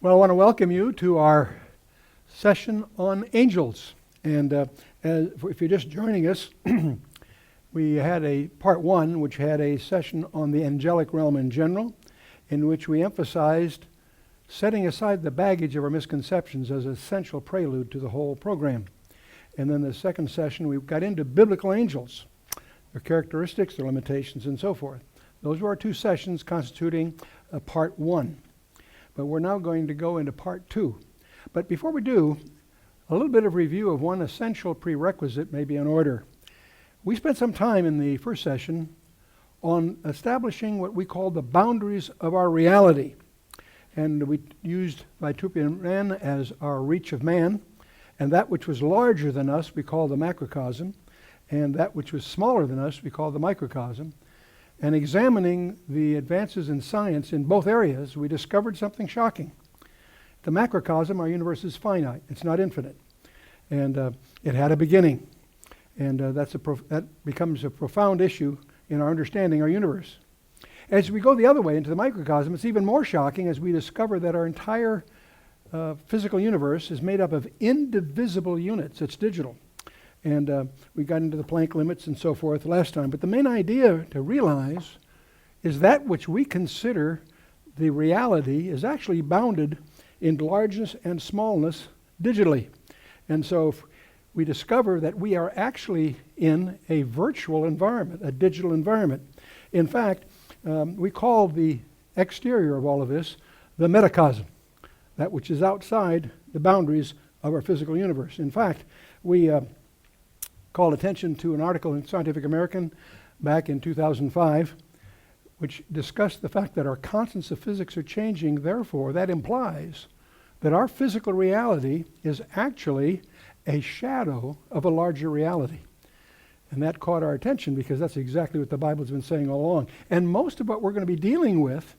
Well, I want to welcome you to our session on angels. And if you're just joining us, we had a part one, which had a session on the angelic realm in general, in which we emphasized setting aside the baggage of our misconceptions as an essential prelude to the whole program. And then the second session, we got into biblical angels, their characteristics, their limitations, and so forth. Those were our two sessions constituting part one. But we're now going to go into part two. But before we do, a little bit of review of one essential prerequisite may be in order. We spent some time in the first session on establishing what we call the boundaries of our reality. And we used Vitruvian man as our reach of man, and that which was larger than us we call the macrocosm, and that which was smaller than us we call the microcosm. And examining the advances in science in both areas, we discovered something shocking. The macrocosm, our universe, is finite. It's not infinite. And it had a beginning. And that becomes a profound issue in our understanding our universe. As we go the other way into the microcosm, it's even more shocking as we discover that our entire physical universe is made up of indivisible units. It's digital. And we got into the Planck limits and so forth last time. But the main idea to realize is that which we consider the reality is actually bounded in largeness and smallness digitally. And so we discover that we are actually in a virtual environment, a digital environment. In fact, we call the exterior of all of this the metacosm, that which is outside the boundaries of our physical universe. In fact, we called attention to an article in Scientific American back in 2005, which discussed the fact that our constants of physics are changing. Therefore, that implies that our physical reality is actually a shadow of a larger reality. And that caught our attention because that's exactly what the Bible's been saying all along. And most of what we're going to be dealing with,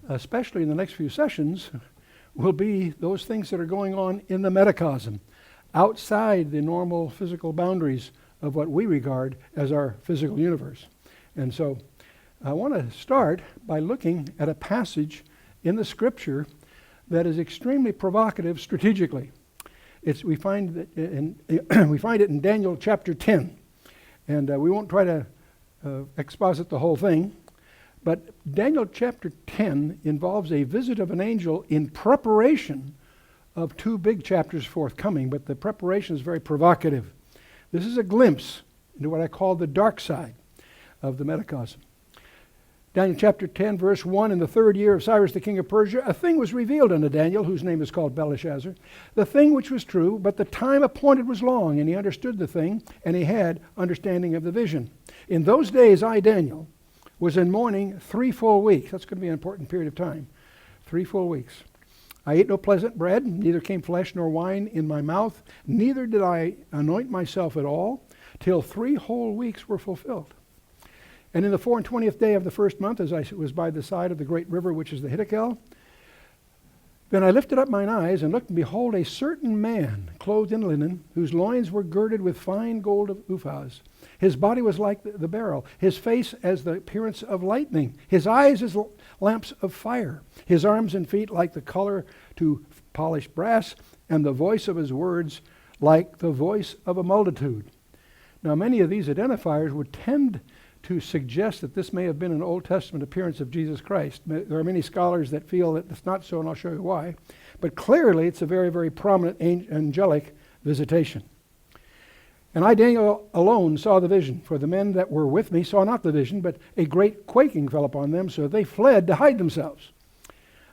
especially in the next few sessions, will be those things that are going on in the metacosm, outside the normal physical boundaries of what we regard as our physical universe. And so I want to start by looking at a passage in the scripture that is extremely provocative strategically. We find it in Daniel chapter 10. And we won't try to exposit the whole thing, but Daniel chapter 10 involves a visit of an angel in preparation of two big chapters forthcoming, but the preparation is very provocative. This is a glimpse into what I call the dark side of the metacosm. Daniel chapter 10, verse 1, in the third year of Cyrus the king of Persia, a thing was revealed unto Daniel, whose name is called Belteshazzar, the thing which was true, but the time appointed was long, and he understood the thing, and he had understanding of the vision. In those days I, Daniel, was in mourning 3 full weeks. That's going to be an important period of time. 3 full weeks. I ate no pleasant bread, neither came flesh nor wine in my mouth, neither did I anoint myself at all, till 3 whole weeks were fulfilled. And in the 24th day of the first month, as I was by the side of the great river, which is the Hiddekel, then I lifted up mine eyes, and looked, and behold, a certain man, clothed in linen, whose loins were girded with fine gold of Uphaz. His body was like the beryl, his face as the appearance of lightning, his eyes as lamps of fire, his arms and feet like the color to polished brass, and the voice of his words like the voice of a multitude. Now, many of these identifiers would tend to suggest that this may have been an Old Testament appearance of Jesus Christ. There are many scholars that feel that it's not so, and I'll show you why. But clearly, it's a very, very prominent angelic visitation. And I, Daniel, alone saw the vision, for the men that were with me saw not the vision, but a great quaking fell upon them, so they fled to hide themselves.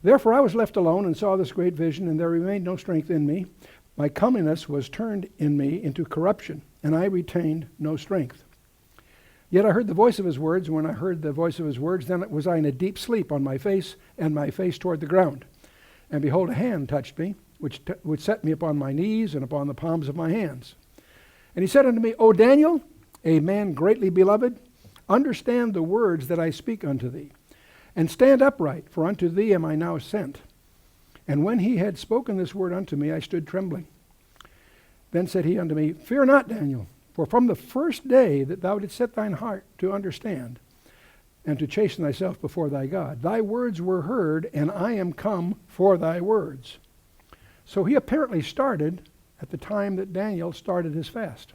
Therefore I was left alone and saw this great vision, and there remained no strength in me. My comeliness was turned in me into corruption, and I retained no strength. Yet I heard the voice of his words, and when I heard the voice of his words, then was I in a deep sleep on my face, and my face toward the ground. And behold, a hand touched me, which set me upon my knees and upon the palms of my hands. And he said unto me, O Daniel, a man greatly beloved, understand the words that I speak unto thee, and stand upright, for unto thee am I now sent. And when he had spoken this word unto me, I stood trembling. Then said he unto me, Fear not, Daniel, for from the first day that thou didst set thine heart to understand, and to chasten thyself before thy God. Thy words were heard, and I am come for thy words. So he apparently started at the time that Daniel started his fast.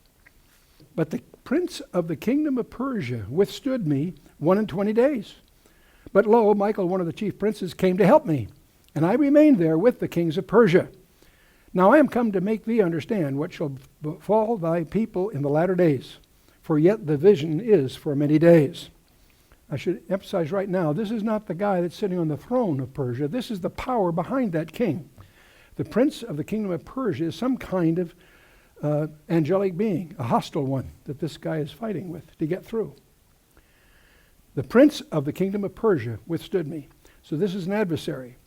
But the prince of the kingdom of Persia withstood me 21 days. But lo, Michael, one of the chief princes, came to help me, and I remained there with the kings of Persia. Now I am come to make thee understand what shall befall thy people in the latter days, for yet the vision is for many days. I should emphasize right now, this is not the guy that's sitting on the throne of Persia. This is the power behind that king. The prince of the kingdom of Persia is some kind of angelic being, a hostile one that this guy is fighting with to get through. The prince of the kingdom of Persia withstood me. So this is an adversary.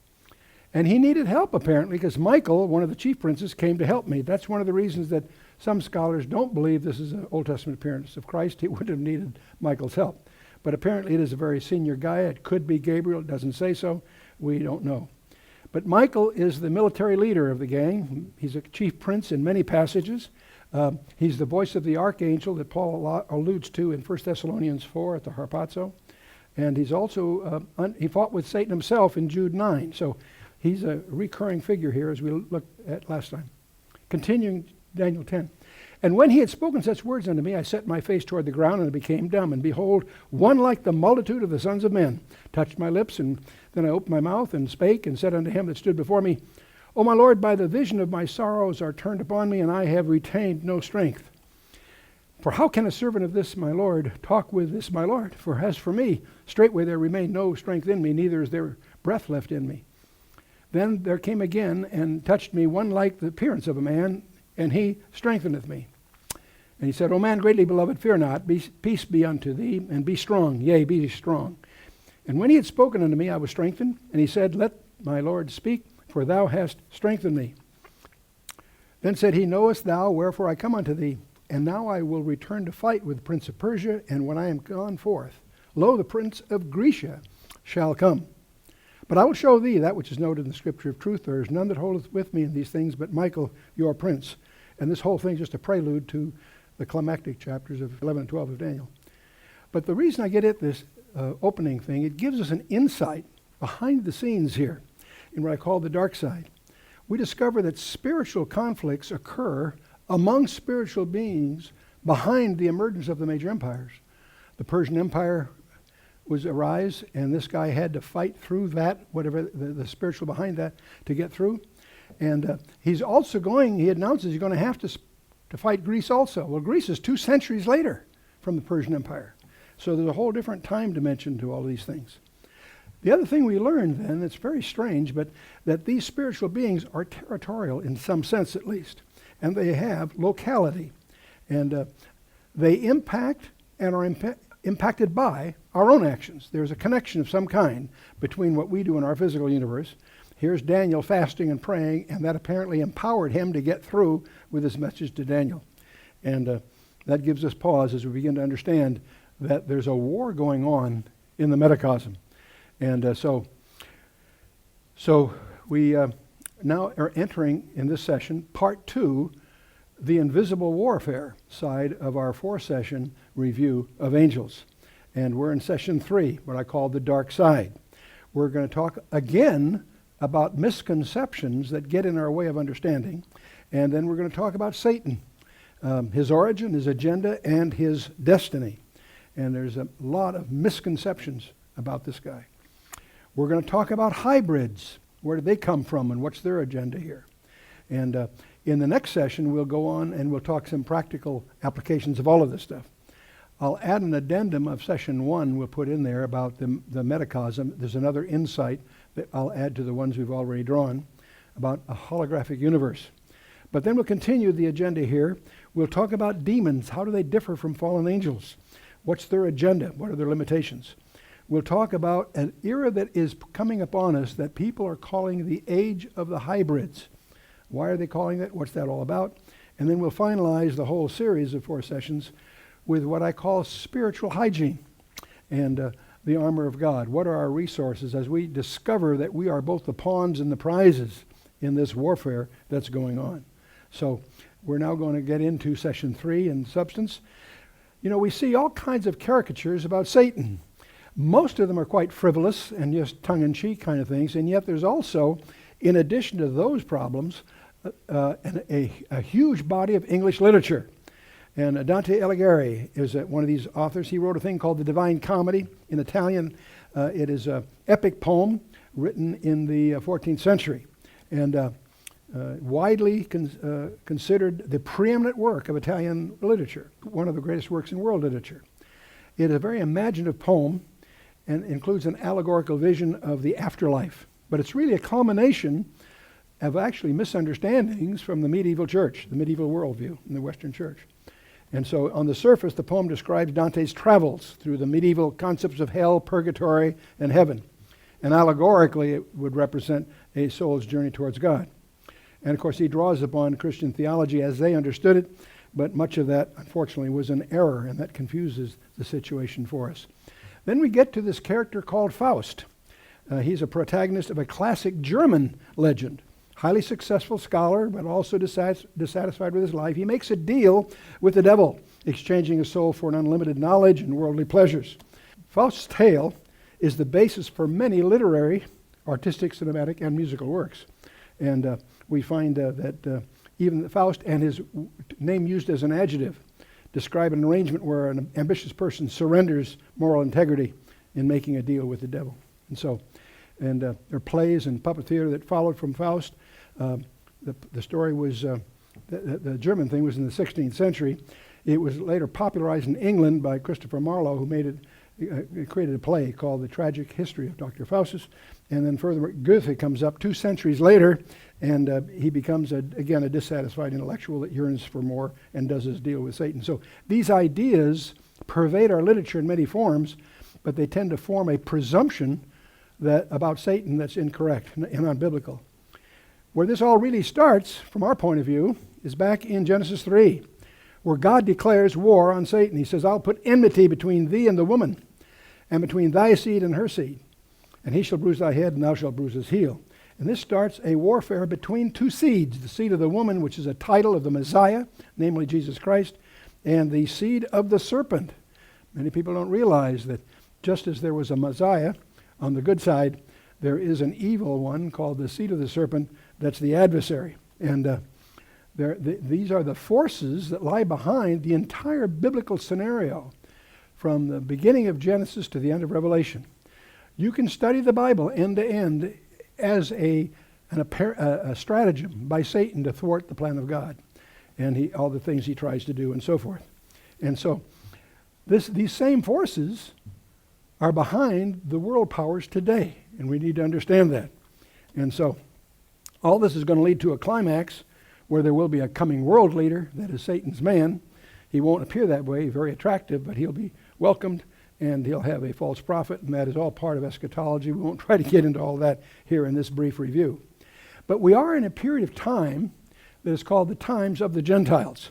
And he needed help, apparently, because Michael, one of the chief princes, came to help me. That's one of the reasons that some scholars don't believe this is an Old Testament appearance of Christ. He wouldn't have needed Michael's help. But apparently it is a very senior guy. It could be Gabriel. It doesn't say so. We don't know. But Michael is the military leader of the gang. He's a chief prince in many passages. He's the voice of the archangel that Paul alludes to in 1 Thessalonians 4 at the harpazo. And he's also, he fought with Satan himself in Jude 9. So he's a recurring figure here as we looked at last time. Continuing Daniel 10. And when he had spoken such words unto me, I set my face toward the ground and became dumb. And behold, one like the multitude of the sons of men touched my lips. And then I opened my mouth and spake and said unto him that stood before me, O my Lord, by the vision of my sorrows are turned upon me, and I have retained no strength. For how can a servant of this my Lord talk with this my Lord? For as for me, straightway there remained no strength in me, neither is there breath left in me. Then there came again and touched me one like the appearance of a man, and he strengtheneth me. And he said, O man greatly beloved, fear not, peace be unto thee, and be strong, yea, be strong. And when he had spoken unto me, I was strengthened. And he said, Let my Lord speak, for thou hast strengthened me. Then said he, Knowest thou wherefore I come unto thee? And now I will return to fight with the prince of Persia, and when I am gone forth, lo, the prince of Grecia shall come. But I will show thee that which is noted in the scripture of truth. There is none that holdeth with me in these things, but Michael, your prince. And this whole thing is just a prelude to the climactic chapters of 11 and 12 of Daniel. But the reason I get at this opening thing, it gives us an insight behind the scenes here in what I call the dark side. We discover that spiritual conflicts occur among spiritual beings behind the emergence of the major empires. The Persian Empire was arise, and this guy had to fight through that, whatever the spiritual behind that, to get through. And he's also he announces he's going to have to fight Greece also. Well, Greece is 2 centuries later from the Persian Empire. So there's a whole different time dimension to all these things. The other thing we learned then, it's very strange, but that these spiritual beings are territorial in some sense at least. And they have locality. And they impact and are impacted by our own actions. There's a connection of some kind between what we do in our physical universe. Here's Daniel fasting and praying, and that apparently empowered him to get through with his message to Daniel. And that gives us pause as we begin to understand that there's a war going on in the metacosm. And so we now are entering in this session part 2, the invisible warfare side of our 4-session review of angels. And we're in session 3, what I call the dark side. We're going to talk again about misconceptions that get in our way of understanding. And then we're going to talk about Satan, his origin, his agenda, and his destiny. And there's a lot of misconceptions about this guy. We're going to talk about hybrids. Where did they come from and what's their agenda here? And in the next session, we'll go on and we'll talk some practical applications of all of this stuff. I'll add an addendum of session 1 we'll put in there about the metacosm. There's another insight that I'll add to the ones we've already drawn about a holographic universe. But then we'll continue the agenda here. We'll talk about demons. How do they differ from fallen angels? What's their agenda? What are their limitations? We'll talk about an era that is coming upon us that people are calling the age of the hybrids. Why are they calling it? What's that all about? And then we'll finalize the whole series of 4 sessions with what I call spiritual hygiene and the armor of God. What are our resources as we discover that we are both the pawns and the prizes in this warfare that's going on? So we're now going to get into session 3 in substance. You know, we see all kinds of caricatures about Satan. Most of them are quite frivolous and just tongue-in-cheek kind of things, and yet there's also, in addition to those problems, a huge body of English literature. And Dante Alighieri is one of these authors. He wrote a thing called the Divine Comedy in Italian. It is an epic poem written in the 14th century, and widely considered the preeminent work of Italian literature, one of the greatest works in world literature. It is a very imaginative poem and includes an allegorical vision of the afterlife. But it's really a culmination of actually misunderstandings from the medieval church, the medieval worldview in the Western church. And so on the surface, the poem describes Dante's travels through the medieval concepts of hell, purgatory, and heaven. And allegorically, it would represent a soul's journey towards God. And of course, he draws upon Christian theology as they understood it, but much of that, unfortunately, was an error, and that confuses the situation for us. Then we get to this character called Faust. He's a protagonist of a classic German legend. Highly successful scholar, but also dissatisfied with his life. He makes a deal with the devil, exchanging his soul for an unlimited knowledge and worldly pleasures. Faust's tale is the basis for many literary, artistic, cinematic, and musical works. And we find that even Faust and his name used as an adjective describe an arrangement where an ambitious person surrenders moral integrity in making a deal with the devil. And so, there are plays and puppet theater that followed from Faust. The story was, the German thing was in the 16th century. It was later popularized in England by Christopher Marlowe, who created a play called The Tragic History of Dr. Faustus. And then further, Goethe comes up 2 centuries later, and he becomes, again, a dissatisfied intellectual that yearns for more and does his deal with Satan. So these ideas pervade our literature in many forms, but they tend to form a presumption about Satan that's incorrect and unbiblical. Where this all really starts, from our point of view, is back in Genesis 3, where God declares war on Satan. He says, I'll put enmity between thee and the woman, and between thy seed and her seed. And he shall bruise thy head, and thou shalt bruise his heel. And this starts a warfare between 2 seeds, the seed of the woman, which is a title of the Messiah, namely Jesus Christ, and the seed of the serpent. Many people don't realize that just as there was a Messiah on the good side, there is an evil one called the seed of the serpent that's the adversary. And these are the forces that lie behind the entire biblical scenario from the beginning of Genesis to the end of Revelation. You can study the Bible end to end as a stratagem by Satan to thwart the plan of God and all the things he tries to do and so forth. And so these same forces are behind the world powers today, and we need to understand that. And so all this is going to lead to a climax where there will be a coming world leader that is Satan's man. He won't appear that way, very attractive, but he'll be welcomed, and he'll have a false prophet, and that is all part of eschatology. We won't try to get into all that here in this brief review. But we are in a period of time that is called the times of the Gentiles.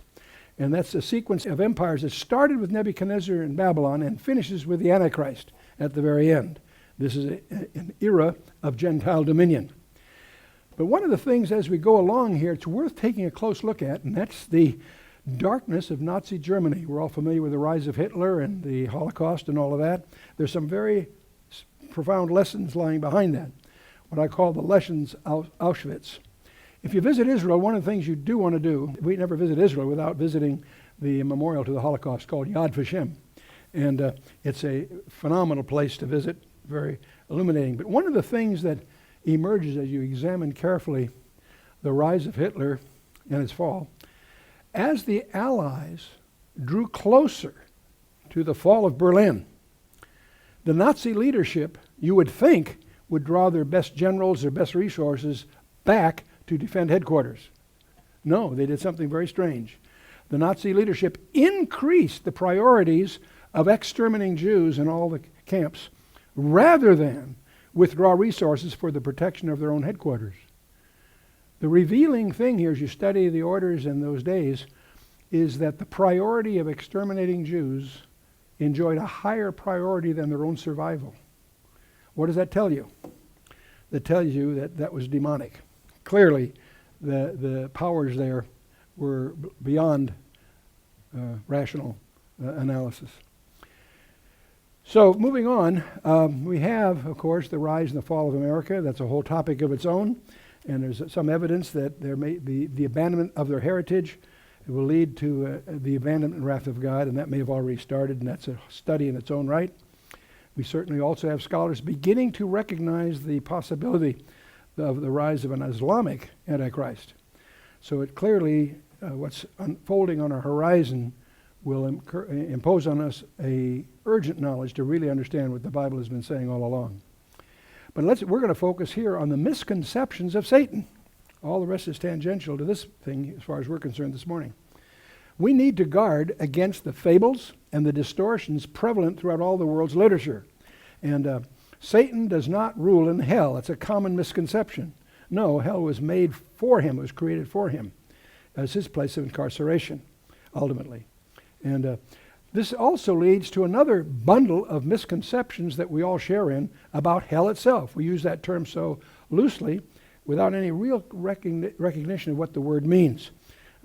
And that's a sequence of empires that started with Nebuchadnezzar in Babylon and finishes with the Antichrist at the very end. This is an era of Gentile dominion. But one of the things as we go along here, it's worth taking a close look at, and that's the darkness of Nazi Germany. We're all familiar with the rise of Hitler and the Holocaust and all of that. There's some very profound lessons lying behind that, what I call the lessons of Auschwitz. If you visit Israel, one of the things you do want to do, we never visit Israel without visiting the memorial to the Holocaust called Yad Vashem. And it's a phenomenal place to visit, very illuminating. But one of the things that emerges as you examine carefully the rise of Hitler and his fall, as the Allies drew closer to the fall of Berlin, the Nazi leadership, you would think, would draw their best generals, their best resources back to defend headquarters. No, they did something very strange. The Nazi leadership increased the priorities of exterminating Jews in all the camps rather than withdraw resources for the protection of their own headquarters. The revealing thing here, as you study the orders in those days, is that the priority of exterminating Jews enjoyed a higher priority than their own survival. What does that tell you? That tells you that that was demonic. Clearly, the powers there were beyond rational analysis. So moving on, we have, of course, the rise and the fall of America. That's a whole topic of its own. And there's some evidence that there may be the abandonment of their heritage. It will lead to the abandonment and wrath of God, and that may have already started, and that's a study in its own right. We certainly also have scholars beginning to recognize the possibility of the rise of an Islamic Antichrist. So it clearly, what's unfolding on our horizon will impose on us a urgent knowledge to really understand what the Bible has been saying all along. But we're going to focus here on the misconceptions of Satan. All the rest is tangential to this thing as far as we're concerned this morning. We need to guard against the fables and the distortions prevalent throughout all the world's literature. And Satan does not rule in hell. It's a common misconception. No, hell was made for him, it was created for him as his place of incarceration, ultimately. And this also leads to another bundle of misconceptions that we all share in about hell itself. We use that term so loosely without any real recognition of what the word means.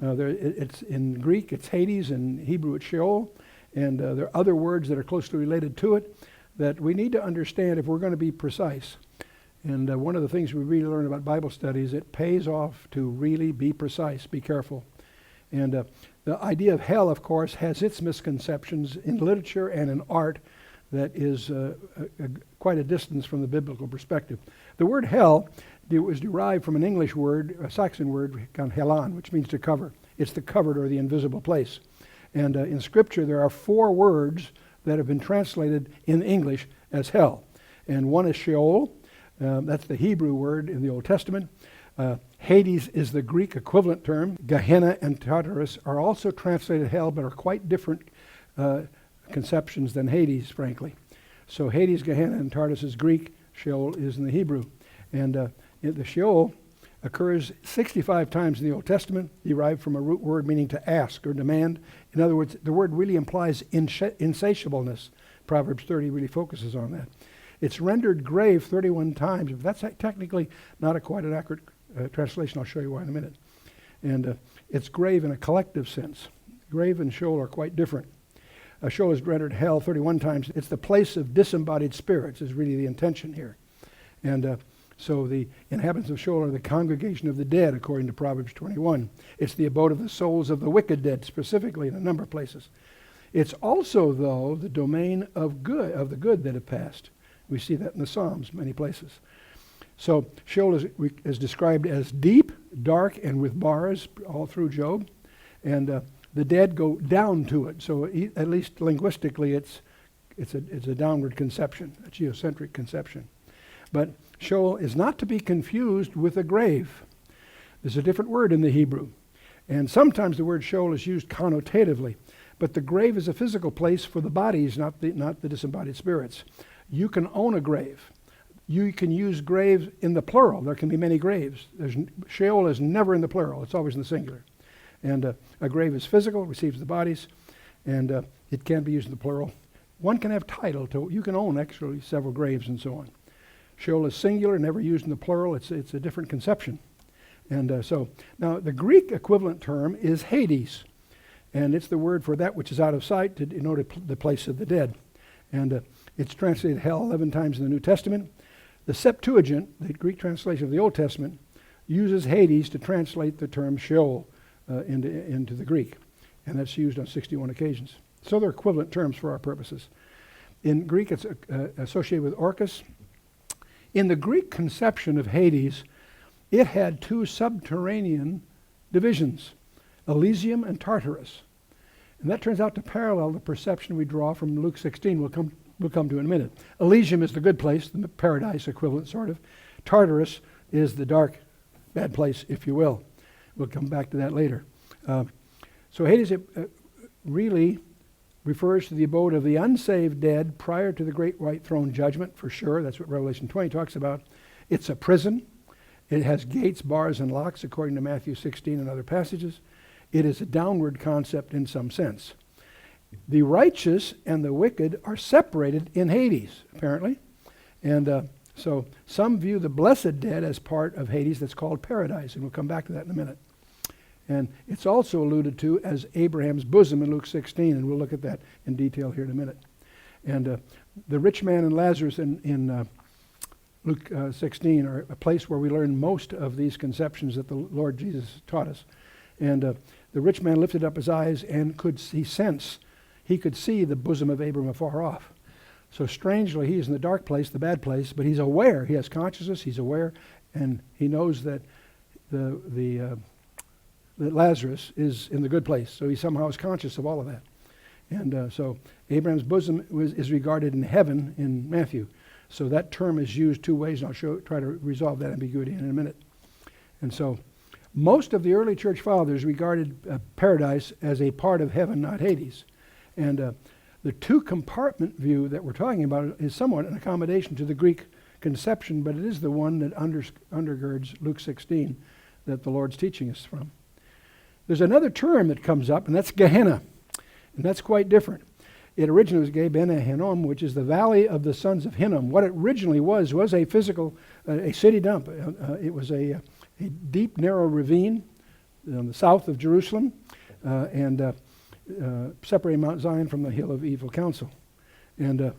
It's in Greek, it's Hades, in Hebrew, it's Sheol, and there are other words that are closely related to it that we need to understand if we're going to be precise. And one of the things we really learn about Bible studies, it pays off to really be precise, be careful. And the idea of hell, of course, has its misconceptions in literature and in art that is quite a distance from the biblical perspective. The word hell was derived from an English word, a Saxon word, helan, which means to cover. It's the covered or the invisible place. And in Scripture, there are 4 words that have been translated in English as hell. And one is Sheol. That's the Hebrew word in the Old Testament. Hades is the Greek equivalent term. Gehenna and Tartarus are also translated hell, but are quite different conceptions than Hades, frankly. So Hades, Gehenna, and Tartarus is Greek. Sheol is in the Hebrew. And the Sheol occurs 65 times in the Old Testament, derived from a root word meaning to ask or demand. In other words, the word really implies insatiableness. Proverbs 30 really focuses on that. It's rendered grave 31 times. But that's technically not quite an accurate translation. I'll show you why in a minute. And it's grave in a collective sense. Grave and Sheol are quite different. Sheol is rendered hell 31 times. It's the place of disembodied spirits is really the intention here. And so the inhabitants of Sheol are the congregation of the dead, according to Proverbs 21. It's the abode of the souls of the wicked dead, specifically in a number of places. It's also, though, the domain of the good that have passed. We see that in the Psalms, many places. So Sheol is described as deep, dark, and with bars all through Job. And the dead go down to it. So at least linguistically, it's a downward conception, a geocentric conception. But Sheol is not to be confused with a grave. There's a different word in the Hebrew. And sometimes the word Sheol is used connotatively. But the grave is a physical place for the bodies, not the disembodied spirits. You can own a grave. You can use graves in the plural. There can be many graves. Sheol is never in the plural. It's always in the singular. And a grave is physical, receives the bodies, and it can be used in the plural. One can have title to it. You can own actually several graves and so on. Sheol is singular, never used in the plural. It's a different conception. And so now the Greek equivalent term is Hades. And it's the word for that which is out of sight to denote the place of the dead. And it's translated hell 11 times in the New Testament. The Septuagint, the Greek translation of the Old Testament, uses Hades to translate the term Sheol into the Greek. And that's used on 61 occasions. So they're equivalent terms for our purposes. In Greek, it's associated with Orcus. In the Greek conception of Hades, it had 2 subterranean divisions, Elysium and Tartarus. And that turns out to parallel the perception we draw from Luke 16. We'll come to in a minute. Elysium is the good place, the paradise equivalent, sort of. Tartarus is the dark, bad place, if you will. We'll come back to that later. So Hades really refers to the abode of the unsaved dead prior to the great white throne judgment, for sure. That's what Revelation 20 talks about. It's a prison. It has gates, bars, and locks, according to Matthew 16 and other passages. It is a downward concept in some sense. The righteous and the wicked are separated in Hades, apparently. And so some view the blessed dead as part of Hades that's called paradise, and we'll come back to that in a minute. And it's also alluded to as Abraham's bosom in Luke 16, and we'll look at that in detail here in a minute. And the rich man and Lazarus in Luke 16 are a place where we learn most of these conceptions that the Lord Jesus taught us. And the rich man lifted up his eyes and he could see the bosom of Abram afar off. So strangely, he's in the dark place, the bad place, but he's aware. He has consciousness, he's aware, and he knows that that Lazarus is in the good place. So he somehow is conscious of all of that. And so Abraham's bosom is regarded in heaven in Matthew. So that term is used two ways, and I'll try to resolve that ambiguity in a minute. And so most of the early church fathers regarded paradise as a part of heaven, not Hades. And the two-compartment view that we're talking about is somewhat an accommodation to the Greek conception, but it is the one that undergirds Luke 16 that the Lord's teaching us from. There's another term that comes up, and that's Gehenna, and that's quite different. It originally was Gehenna Hinnom, which is the valley of the sons of Hinnom. What it originally was a physical, a city dump. It was a deep, narrow ravine on the south of Jerusalem, and separating Mount Zion from the hill of evil counsel. And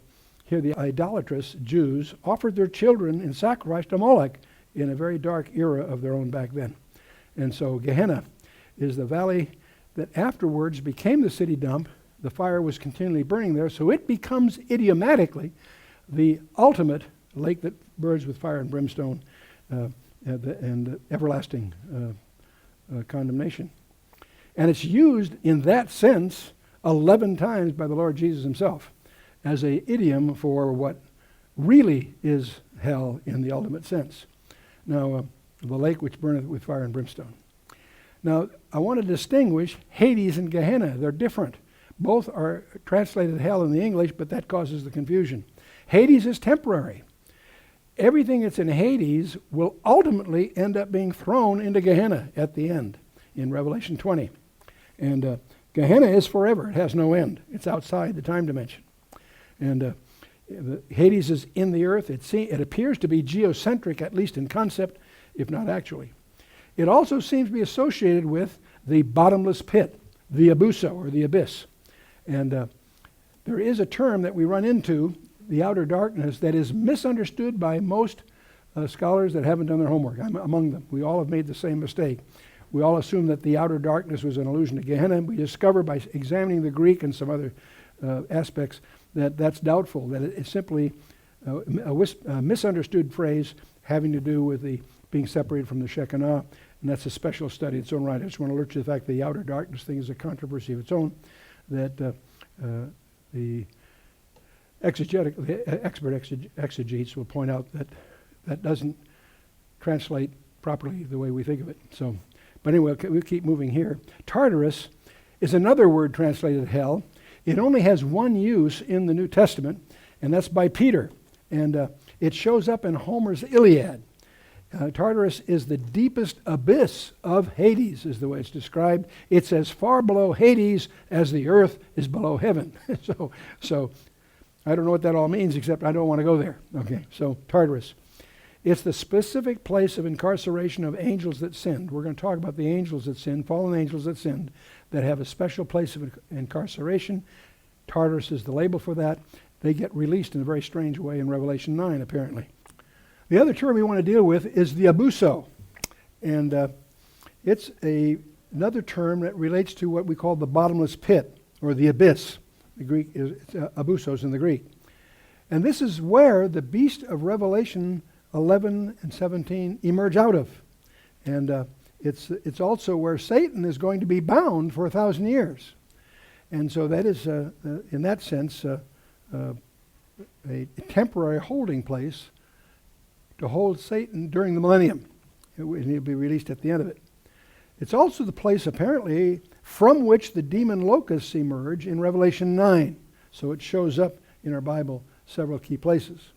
here the idolatrous Jews offered their children in sacrifice to Moloch in a very dark era of their own back then. And so Gehenna is the valley that afterwards became the city dump. The fire was continually burning there, so it becomes idiomatically the ultimate lake that burns with fire and brimstone and everlasting condemnation. And it's used in that sense 11 times by the Lord Jesus himself as an idiom for what really is hell in the ultimate sense. Now, the lake which burneth with fire and brimstone. Now, I want to distinguish Hades and Gehenna. They're different. Both are translated hell in the English, but that causes the confusion. Hades is temporary. Everything that's in Hades will ultimately end up being thrown into Gehenna at the end in Revelation 20. And Gehenna is forever. It has no end. It's outside the time dimension. And Hades is in the earth. It appears to be geocentric, at least in concept, if not actually. It also seems to be associated with the bottomless pit, the abuso, or the abyss. And there is a term that we run into, the outer darkness, that is misunderstood by most scholars that haven't done their homework. I'm among them. We all have made the same mistake. We all assume that the outer darkness was an allusion to Gehenna. We discover by examining the Greek and some other aspects that that's doubtful, that it's simply a misunderstood phrase having to do with the being separated from the Shekinah, and that's a special study in its own right. I just want to alert you to the fact that the outer darkness thing is a controversy of its own, that the expert exegetes will point out that that doesn't translate properly the way we think of it. So, but anyway, we'll keep moving here. Tartarus is another word translated hell. It only has one use in the New Testament, and that's by Peter. And it shows up in Homer's Iliad. Tartarus is the deepest abyss of Hades, is the way it's described. It's as far below Hades as the earth is below heaven. So I don't know what that all means, except I don't want to go there. Okay, so Tartarus. It's the specific place of incarceration of angels that sinned. We're going to talk about the angels that sinned, fallen angels that sinned, that have a special place of incarceration. Tartarus is the label for that. They get released in a very strange way in Revelation 9, apparently. The other term we want to deal with is the abuso. And it's another term that relates to what we call the bottomless pit, or the abyss. The Greek is abusos in the Greek. And this is where the beast of Revelation 11 and 17 emerge out of. And it's also where Satan is going to be bound for 1,000 years. And so that is, in that sense, a temporary holding place to hold Satan during the millennium. And he'll be released at the end of it. It's also the place, apparently, from which the demon locusts emerge in Revelation 9. So it shows up in our Bible several key places.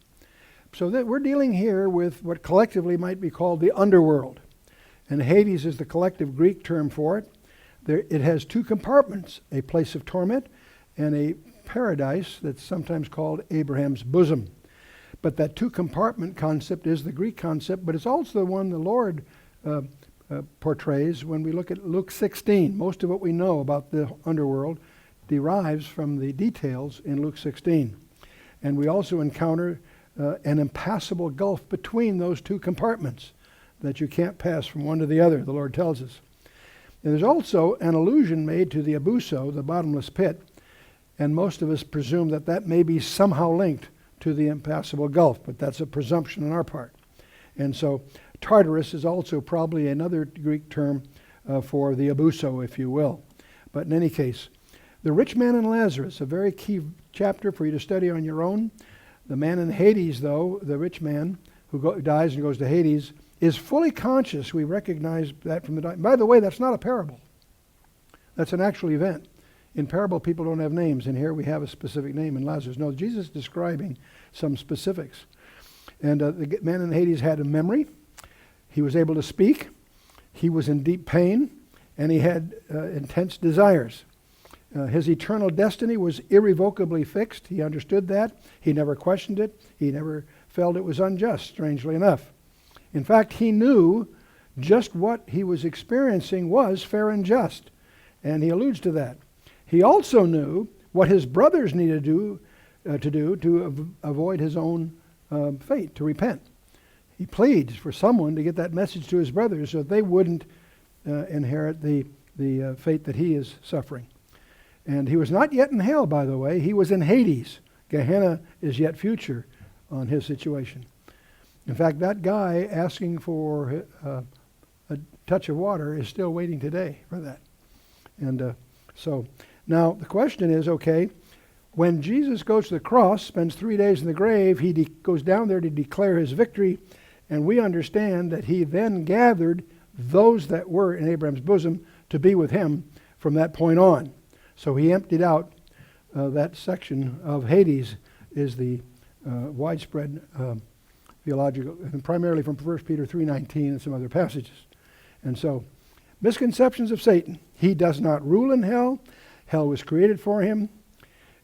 So that we're dealing here with what collectively might be called the underworld. And Hades is the collective Greek term for it. It has two compartments, a place of torment and a paradise that's sometimes called Abraham's bosom. But that two-compartment concept is the Greek concept, but it's also the one the Lord portrays when we look at Luke 16. Most of what we know about the underworld derives from the details in Luke 16. And we also encounter an impassable gulf between those two compartments that you can't pass from one to the other, the Lord tells us. And there's also an allusion made to the abuso, the bottomless pit, and most of us presume that that may be somehow linked to the impassable gulf, but that's a presumption on our part. And so Tartarus is also probably another Greek term for the abuso, if you will. But in any case, the rich man and Lazarus, a very key chapter for you to study on your own. The man in Hades, though, the rich man who dies and goes to Hades, is fully conscious. We recognize that from the... By the way, that's not a parable. That's an actual event. In parable, people don't have names, and here we have a specific name in Lazarus. No, Jesus is describing some specifics. And the man in Hades had a memory. He was able to speak. He was in deep pain, and he had intense desires. His eternal destiny was irrevocably fixed. He understood that. He never questioned it. He never felt it was unjust, strangely enough. In fact, he knew just what he was experiencing was fair and just, and he alludes to that. He also knew what his brothers needed to do to avoid his own fate, to repent. He pleads for someone to get that message to his brothers so that they wouldn't inherit the fate that he is suffering. And he was not yet in hell, by the way. He was in Hades. Gehenna is yet future on his situation. In fact, that guy asking for a touch of water is still waiting today for that. And so now the question is, okay, when Jesus goes to the cross, spends 3 days in the grave, he goes down there to declare his victory, and we understand that he then gathered those that were in Abraham's bosom to be with him from that point on. So he emptied out that section of Hades is the widespread theological, and primarily from 1 Peter 3:19 and some other passages. And so, misconceptions of Satan. He does not rule in hell. Hell was created for him.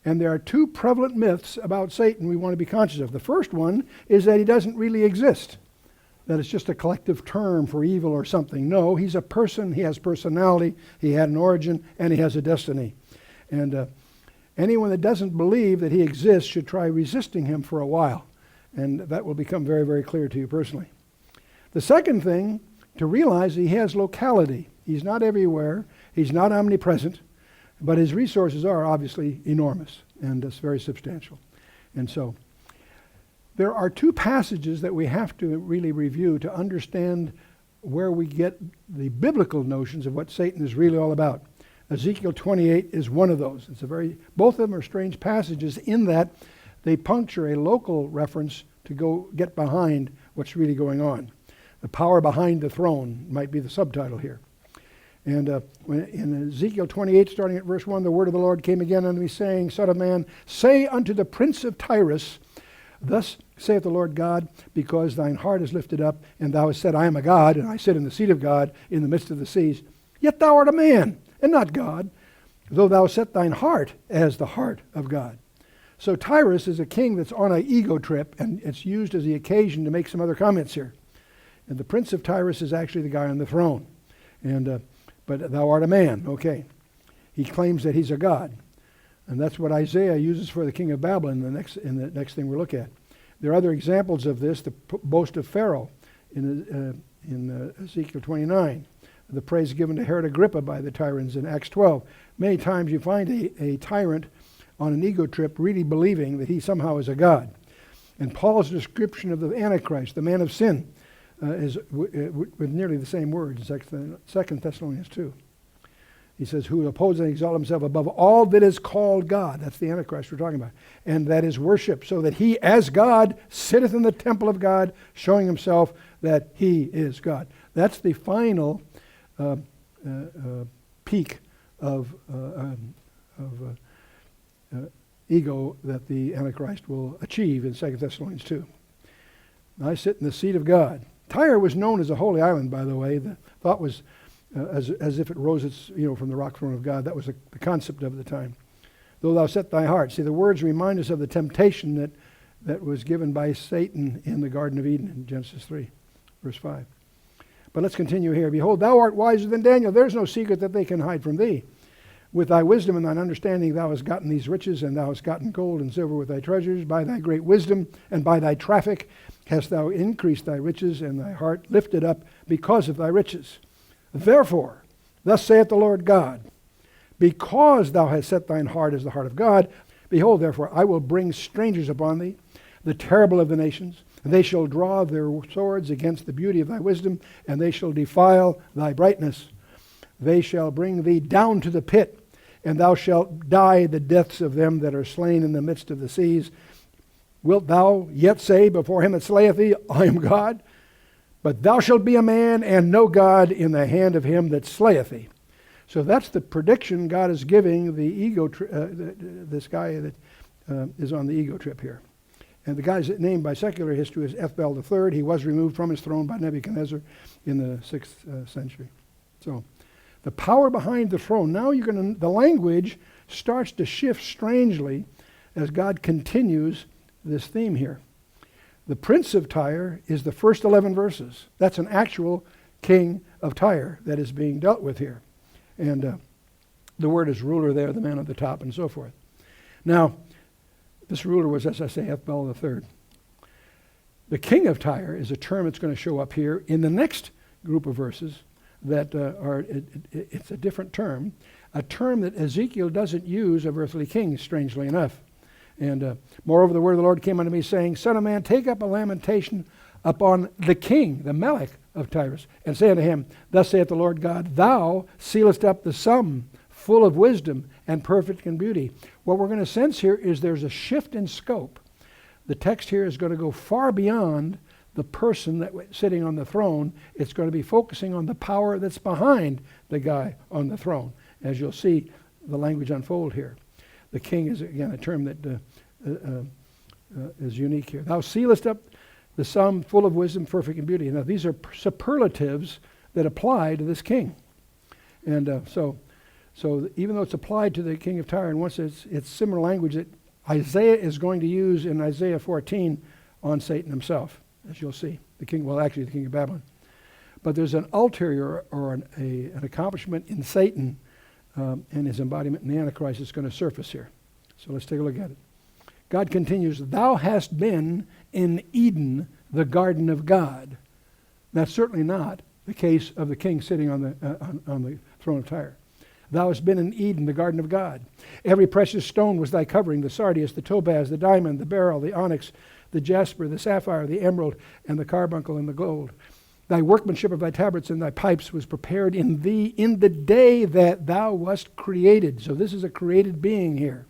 And there are two prevalent myths about Satan we want to be conscious of. The first one is that he doesn't really exist, that it's just a collective term for evil or something. No, he's a person, he has personality, he had an origin, and he has a destiny. And anyone that doesn't believe that he exists should try resisting him for a while. And that will become very, very clear to you personally. The second thing to realize, he has locality. He's not everywhere. He's not omnipresent. But his resources are obviously enormous, and it's very substantial. And so there are two passages that we have to really review to understand where we get the biblical notions of what Satan is really all about. Ezekiel 28 is one of those. Both of them are strange passages in that they puncture a local reference to go get behind what's really going on. The power behind the throne might be the subtitle here. And in Ezekiel 28, starting at verse 1, the word of the Lord came again unto me, saying, Son of man, say unto the prince of Tyrus, Thus saith the Lord God, because thine heart is lifted up, and thou hast said, I am a God, and I sit in the seat of God in the midst of the seas. Yet thou art a man, and not God, though thou set thine heart as the heart of God. So Tyrus is a king that's on an ego trip, and it's used as the occasion to make some other comments here. And the prince of Tyrus is actually the guy on the throne. And but thou art a man, okay. He claims that he's a god. And that's what Isaiah uses for the king of Babylon in the next thing we'll look at. There are other examples of this, the boast of Pharaoh in Ezekiel 29, the praise given to Herod Agrippa by the tyrants in Acts 12. Many times you find a tyrant on an ego trip really believing that he somehow is a god. And Paul's description of the Antichrist, the man of sin, is with nearly the same words in 2 Thessalonians 2. He says, who opposes and exalts himself above all that is called God. That's the Antichrist we're talking about. And that is worship, so that he as God sitteth in the temple of God, showing himself that he is God. That's the final peak of ego that the Antichrist will achieve in 2 Thessalonians 2. I sit in the seat of God. Tyre was known as a holy island, by the way. The thought was as if it rose from the rock throne of God. That was the concept of the time. Though thou set thy heart. See, the words remind us of the temptation that was given by Satan in the Garden of Eden in Genesis 3, verse 5. But let's continue here. Behold, thou art wiser than Daniel. There's no secret that they can hide from thee. With thy wisdom and thine understanding thou hast gotten these riches, and thou hast gotten gold and silver with thy treasures. By thy great wisdom and by thy traffic hast thou increased thy riches, and thy heart lifted up because of thy riches. Therefore, thus saith the Lord God, because thou hast set thine heart as the heart of God, behold, therefore, I will bring strangers upon thee, the terrible of the nations, and they shall draw their swords against the beauty of thy wisdom, and they shall defile thy brightness. They shall bring thee down to the pit, and thou shalt die the deaths of them that are slain in the midst of the seas. Wilt thou yet say before him that slayeth thee, I am God? But thou shalt be a man and no God in the hand of him that slayeth thee. So that's the prediction God is giving the ego, this guy that is on the ego trip here. And the guy's named by secular history as Ethbel III. He was removed from his throne by Nebuchadnezzar in the 6th century. So the power behind the throne. Now the language starts to shift strangely as God continues this theme here. The prince of Tyre is the first 11 verses. That's an actual king of Tyre that is being dealt with here. And the word is ruler there, the man at the top, and so forth. Now, this ruler was, as I say, Ethbel III. The king of Tyre is a term that's going to show up here in the next group of verses that it's a different term, a term that Ezekiel doesn't use of earthly kings, strangely enough. And moreover, the word of the Lord came unto me, saying, Son of man, take up a lamentation upon the king, the Melech of Tyrus, and say unto him, Thus saith the Lord God, Thou sealest up the sum, full of wisdom and perfect in beauty. What we're going to sense here is there's a shift in scope. The text here is going to go far beyond the person that sitting on the throne. It's going to be focusing on the power that's behind the guy on the throne, as you'll see the language unfold here. The king is, again, a term that is unique here. Thou sealest up the sum, full of wisdom, perfect in beauty. Now, these are superlatives that apply to this king. And so even though it's applied to the king of Tyre, and once it's similar language that Isaiah is going to use in Isaiah 14 on Satan himself, as you'll see. The king of Babylon. But there's an ulterior or an accomplishment in Satan and his embodiment in the Antichrist is going to surface here. So let's take a look at it. God continues, Thou hast been in Eden, the garden of God. That's certainly not the case of the king sitting on the throne of Tyre. Thou hast been in Eden, the garden of God. Every precious stone was thy covering, the sardius, the topaz, the diamond, the beryl, the onyx, the jasper, the sapphire, the emerald, and the carbuncle, and the gold. Thy workmanship of thy tabrets and thy pipes was prepared in thee in the day that thou wast created. So this is a created being here.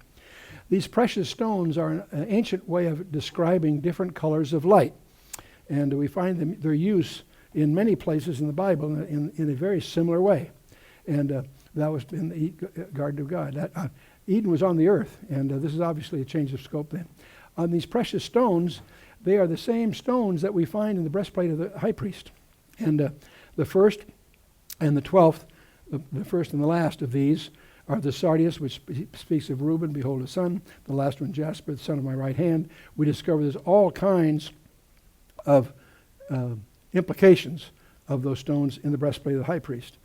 These precious stones are an ancient way of describing different colors of light. And we find their use in many places in the Bible in a very similar way. And that was in the garden of God. Eden was on the earth, and this is obviously a change of scope then. On these precious stones, they are the same stones that we find in the breastplate of the high priest. And the first and the 12th, the first and the last of these are the sardius, which speaks of Reuben, behold a son. The last one, Jasper, the son of my right hand. We discover there's all kinds of implications of those stones in the breastplate of the high priest.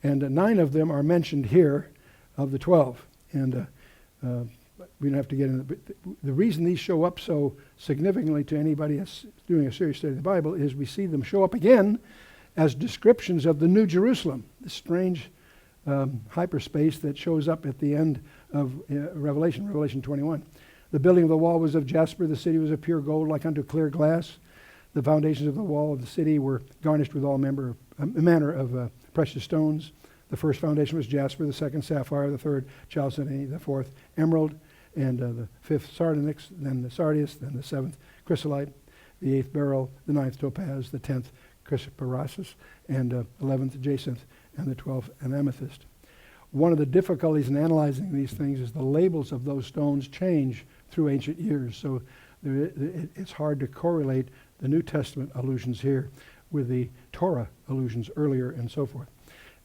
And 9 of them are mentioned here of the 12. And we don't have to get into the reason these show up so significantly to anybody that's doing a serious study of the Bible is we see them show up again as descriptions of the New Jerusalem, this strange hyperspace that shows up at the end of Revelation 21. The building of the wall was of jasper, the city was of pure gold like unto clear glass. The foundations of the wall of the city were garnished with all manner of precious stones. The first foundation was jasper, the second sapphire, the third chalcedony, the fourth emerald, and the fifth sardonyx, then the sardius, then the seventh chrysolite, the eighth beryl, the ninth topaz, the 10th chrysoprasus, and 11th jacinth, and the 12th an amethyst. One of the difficulties in analyzing these things is the labels of those stones change through ancient years. So it's hard to correlate the New Testament allusions here with the Torah allusions earlier and so forth.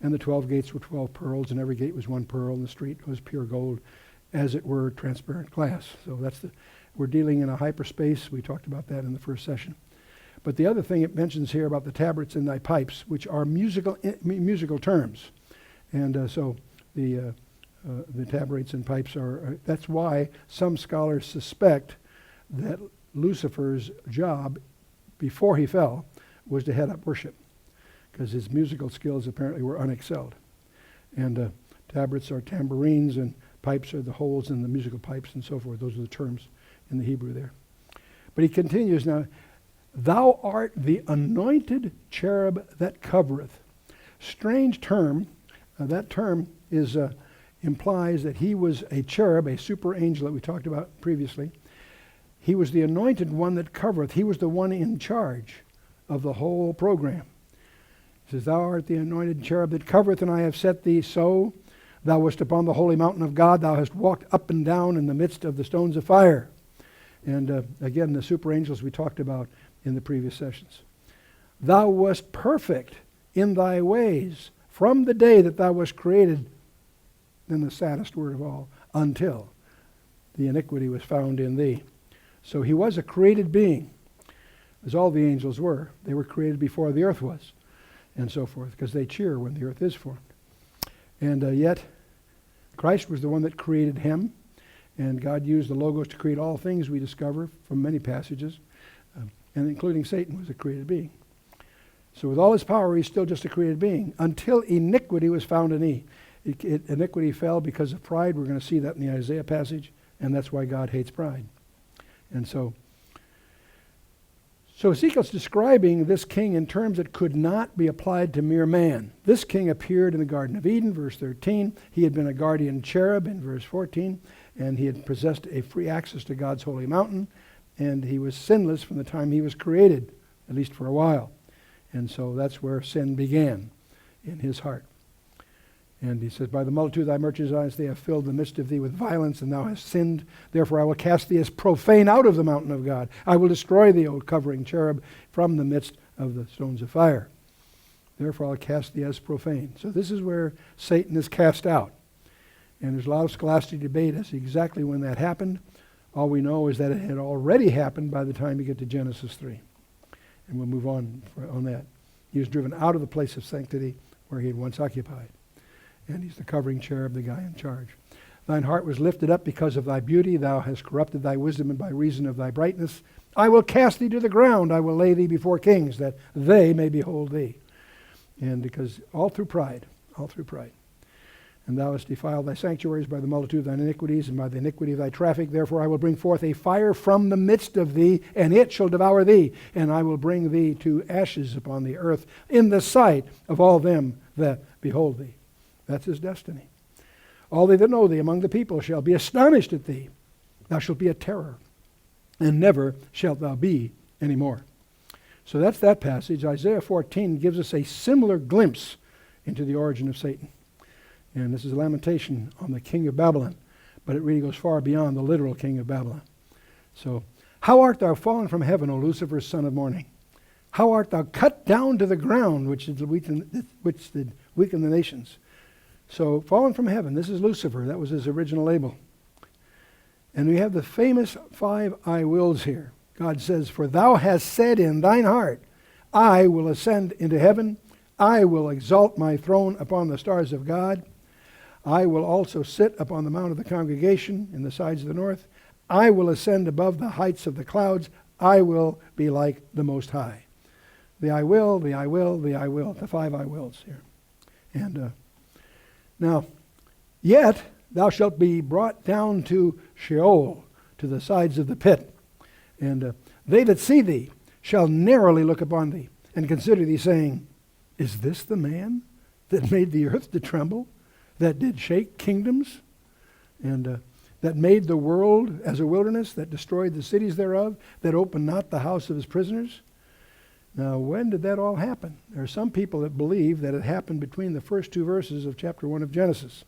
And the 12 gates were 12 pearls, and every gate was 1 pearl, and the street was pure gold, as it were transparent glass. So we're dealing in a hyperspace. We talked about that in the first session. But the other thing it mentions here about the tabrets and thy pipes, which are musical terms. And so the the tabrets and pipes are. That's why some scholars suspect that Lucifer's job before he fell was to head up worship, because his musical skills apparently were unexcelled. And tabrets are tambourines, and pipes are the holes in the musical pipes and so forth. Those are the terms in the Hebrew there. But he continues now, thou art the anointed cherub that covereth. Strange term. That term is implies that he was a cherub, a super angel that we talked about previously. He was the anointed one that covereth. He was the one in charge of the whole program. He says, thou art the anointed cherub that covereth, and I have set thee so. Thou wast upon the holy mountain of God. Thou hast walked up and down in the midst of the stones of fire. And again, the super angels we talked about in the previous sessions. Thou wast perfect in thy ways from the day that thou wast created, then the saddest word of all, until the iniquity was found in thee. So he was a created being, as all the angels were. They were created before the earth was, and so forth, because they cheer when the earth is formed. And yet, Christ was the one that created him, and God used the Logos to create all things, we discover from many passages, and including Satan was a created being. So with all his power, he's still just a created being, until iniquity was found in thee. Iniquity fell because of pride. We're going to see that in the Isaiah passage, and that's why God hates pride. And so Ezekiel's describing this king in terms that could not be applied to mere man. This king appeared in the Garden of Eden, verse 13. He had been a guardian cherub in verse 14, and he had possessed a free access to God's holy mountain, and he was sinless from the time he was created, at least for a while. And so that's where sin began in his heart. And he says, by the multitude of thy merchandise they have filled the midst of thee with violence, and thou hast sinned. Therefore I will cast thee as profane out of the mountain of God. I will destroy thee, O covering cherub, from the midst of the stones of fire. Therefore I'll cast thee as profane. So this is where Satan is cast out. And there's a lot of scholastic debate as to exactly when that happened. All we know is that it had already happened by the time you get to Genesis 3. And we'll move on that. He was driven out of the place of sanctity where he had once occupied. And he's the covering cherub, the guy in charge. Thine heart was lifted up because of thy beauty. Thou hast corrupted thy wisdom, and by reason of thy brightness I will cast thee to the ground. I will lay thee before kings, that they may behold thee. And because all through pride. And thou hast defiled thy sanctuaries by the multitude of thine iniquities, and by the iniquity of thy traffic. Therefore I will bring forth a fire from the midst of thee, and it shall devour thee. And I will bring thee to ashes upon the earth in the sight of all them that behold thee. That's his destiny. All they that know thee among the people shall be astonished at thee. Thou shalt be a terror, and never shalt thou be any more. So that's that passage. Isaiah 14 gives us a similar glimpse into the origin of Satan. And this is a lamentation on the king of Babylon, but it really goes far beyond the literal king of Babylon. So, how art thou fallen from heaven, O Lucifer, son of morning? How art thou cut down to the ground, which did weaken the nations? So, fallen from heaven, this is Lucifer. That was his original label. And we have the famous 5 I wills here. God says, for thou hast said in thine heart, I will ascend into heaven. I will exalt my throne upon the stars of God. I will also sit upon the mount of the congregation in the sides of the north. I will ascend above the heights of the clouds. I will be like the Most High. The I will, the I will, the I will. The 5 I wills here. And now, yet thou shalt be brought down to Sheol, to the sides of the pit. And they that see thee shall narrowly look upon thee, and consider thee, saying, is this the man that made the earth to tremble, that did shake kingdoms, and that made the world as a wilderness, that destroyed the cities thereof, that opened not the house of his prisoners? Now, when did that all happen? There are some people that believe that it happened between the first 2 verses of chapter 1 of Genesis.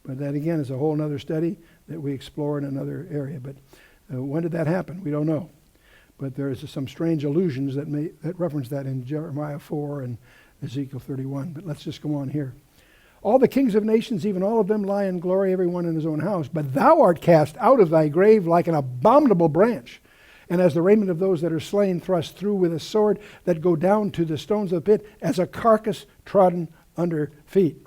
But that, again, is a whole other study that we explore in another area. But when did that happen? We don't know. But there is some strange allusions that reference that in Jeremiah 4 and Ezekiel 31. But let's just go on here. All the kings of nations, even all of them, lie in glory, every one in his own house. But thou art cast out of thy grave like an abominable branch, and as the raiment of those that are slain, thrust through with a sword, that go down to the stones of the pit, as a carcass trodden under feet.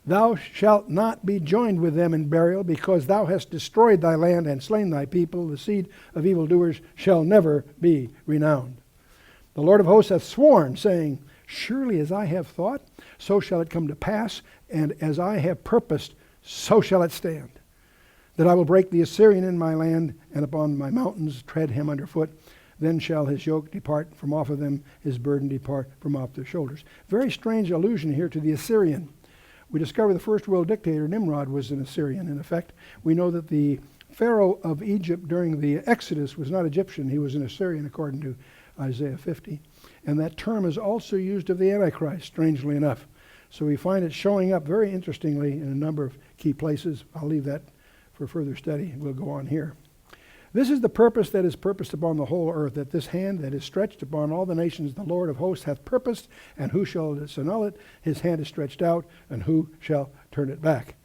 Thou shalt not be joined with them in burial, because thou hast destroyed thy land and slain thy people. The seed of evildoers shall never be renowned. The Lord of hosts hath sworn, saying, Surely as I have thought, so shall it come to pass, and as I have purposed, so shall it stand. That I will break the Assyrian in my land, and upon my mountains tread him underfoot. Then shall his yoke depart from off of them, his burden depart from off their shoulders. Very strange allusion here to the Assyrian. We discover the first world dictator, Nimrod, was an Assyrian, in effect. We know that the Pharaoh of Egypt during the Exodus was not Egyptian. He was an Assyrian, according to Isaiah 50. And that term is also used of the Antichrist, strangely enough. So we find it showing up very interestingly in a number of key places. I'll leave that for further study. We'll go on here. This is the purpose that is purposed upon the whole earth, that this hand that is stretched upon all the nations the Lord of hosts hath purposed, and who shall disannul it? His hand is stretched out, and who shall turn it back?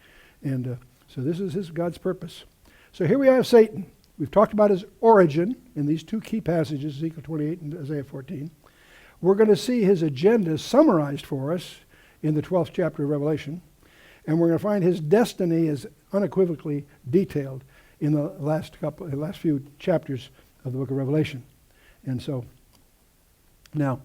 And so this is God's purpose. So here we have Satan. We've talked about his origin in these two key passages, Ezekiel 28 and Isaiah 14. We're going to see his agenda summarized for us in the 12th chapter of Revelation, and we're going to find his destiny is unequivocally detailed in the last few chapters of the book of Revelation. And so now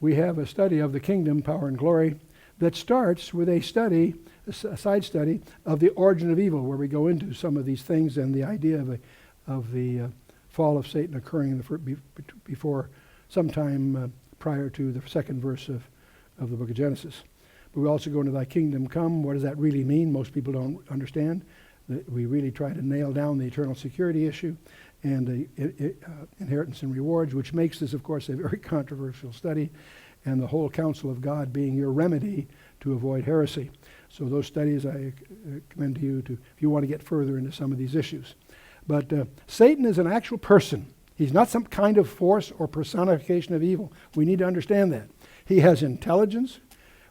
we have a study of the kingdom, power, and glory that starts with a side study of the origin of evil, where we go into some of these things and the idea of the fall of Satan occurring before sometime prior to the second verse of the book of Genesis. But we also go into thy kingdom come. What does that really mean? Most people don't understand. We really try to nail down the eternal security issue and the inheritance and rewards, which makes this, of course, a very controversial study, and the whole counsel of God being your remedy to avoid heresy. So those studies I commend to you if you want to get further into some of these issues. But Satan is an actual person. He's not some kind of force or personification of evil. We need to understand that. He has intelligence.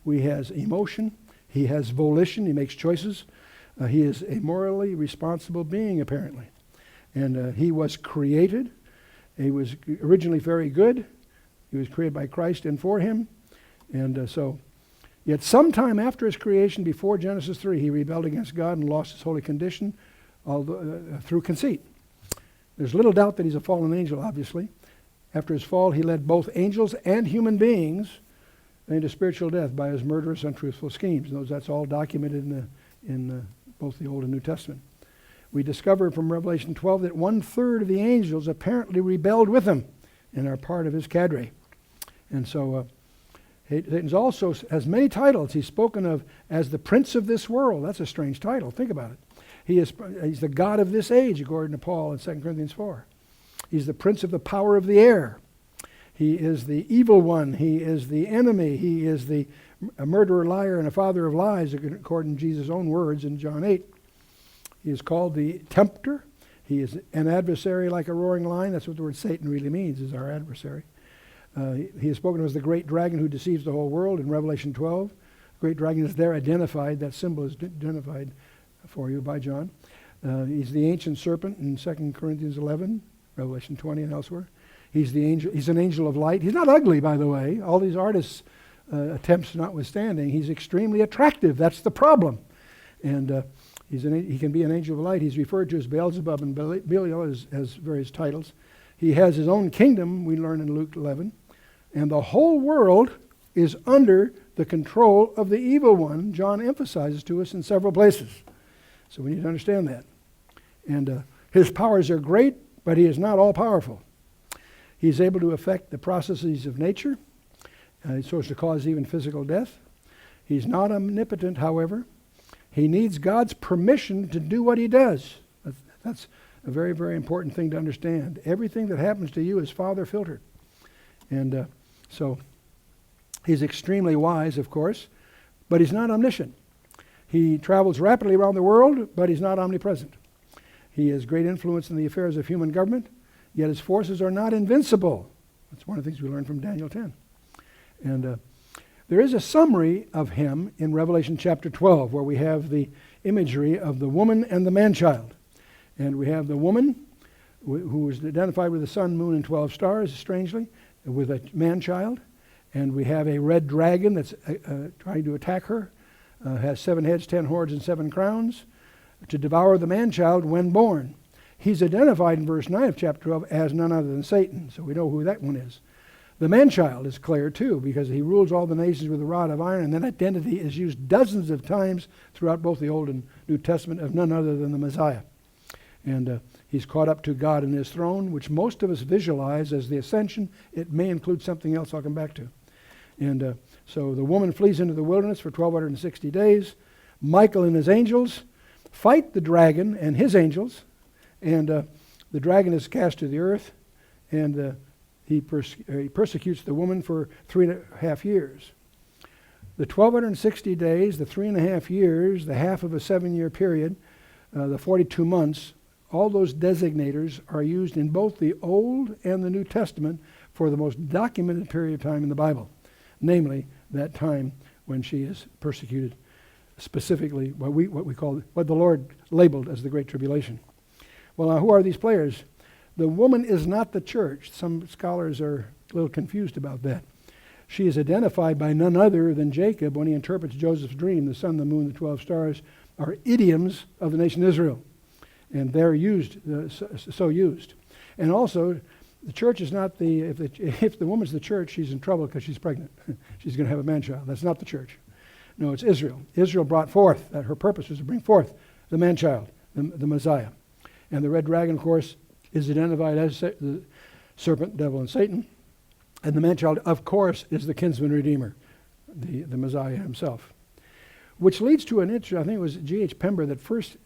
He has emotion. He has volition. He makes choices. He is a morally responsible being, apparently. And he was created. He was originally very good. He was created by Christ and for him. And yet sometime after his creation, before Genesis 3, he rebelled against God and lost his holy condition through conceit. There's little doubt that he's a fallen angel, obviously. After his fall, he led both angels and human beings into spiritual death by his murderous, untruthful schemes. That's all documented in both the Old and New Testament. We discover from Revelation 12 that 1/3 of the angels apparently rebelled with him and are part of his cadre. And so Satan also has many titles. He's spoken of as the prince of this world. That's a strange title. Think about it. He's the god of this age, according to Paul in 2 Corinthians 4. He's the prince of the power of the air. He is the evil one. He is the enemy. He is a murderer, liar, and a father of lies, according to Jesus' own words in John 8. He is called the tempter. He is an adversary like a roaring lion. That's what the word Satan really means, is our adversary. He is spoken of as the great dragon who deceives the whole world in Revelation 12. Great dragon is there identified. That symbol is identified for you by John. He's the ancient serpent in 2 Corinthians 11, Revelation 20, and elsewhere. He's an angel of light. He's not ugly, by the way. All these artists' attempts notwithstanding, he's extremely attractive. That's the problem. And he can be an angel of light. He's referred to as Beelzebub and Belial as various titles. He has his own kingdom, we learn in Luke 11. And the whole world is under the control of the evil one, John emphasizes to us in several places. So we need to understand that. And his powers are great, but he is not all-powerful. He's able to affect the processes of nature, so as to cause even physical death. He's not omnipotent, however. He needs God's permission to do what he does. That's a very, very important thing to understand. Everything that happens to you is Father filtered. And so he's extremely wise, of course, but he's not omniscient. He travels rapidly around the world, but he's not omnipresent. He has great influence in the affairs of human government, yet his forces are not invincible. That's one of the things we learn from Daniel 10. And there is a summary of him in Revelation chapter 12, where we have the imagery of the woman and the man-child. And we have the woman, who is identified with the sun, moon, and 12 stars, strangely, with a man-child. And we have a red dragon that's trying to attack her. has 7 heads, 10 horns, and 7 crowns, to devour the man-child when born. He's identified in verse 9 of chapter 12 as none other than Satan, so we know who that one is. The man-child is clear too, because he rules all the nations with a rod of iron, and that identity is used dozens of times throughout both the Old and New Testament of none other than the Messiah. And he's caught up to God in his throne, which most of us visualize as the ascension. It may include something else I'll come back to. And so the woman flees into the wilderness for 1,260 days. Michael and his angels fight the dragon and his angels, and the dragon is cast to the earth, and he persecutes the woman for 3.5 years. The 1,260 days, the 3.5 years, the half of a 7-year period, the 42 months, all those designators are used in both the Old and the New Testament for the most documented period of time in the Bible, namely that time when she is persecuted, specifically what the Lord labeled as the Great Tribulation. Well, now, who are these players? The woman is not the church. Some scholars are a little confused about that. She is identified by none other than Jacob when he interprets Joseph's dream. The sun, the moon, the 12 stars are idioms of the nation Israel. And they're used, so used. And also, the church is not if the woman's the church, she's in trouble because she's pregnant. She's going to have a man-child. That's not the church. No, it's Israel. Israel brought forth, that her purpose was to bring forth the man-child, the Messiah. And the red dragon, of course, is identified as the serpent, devil, and Satan. And the man-child, of course, is the kinsman redeemer, the Messiah himself. Which leads to an interesting, I think it was G.H. Pember that first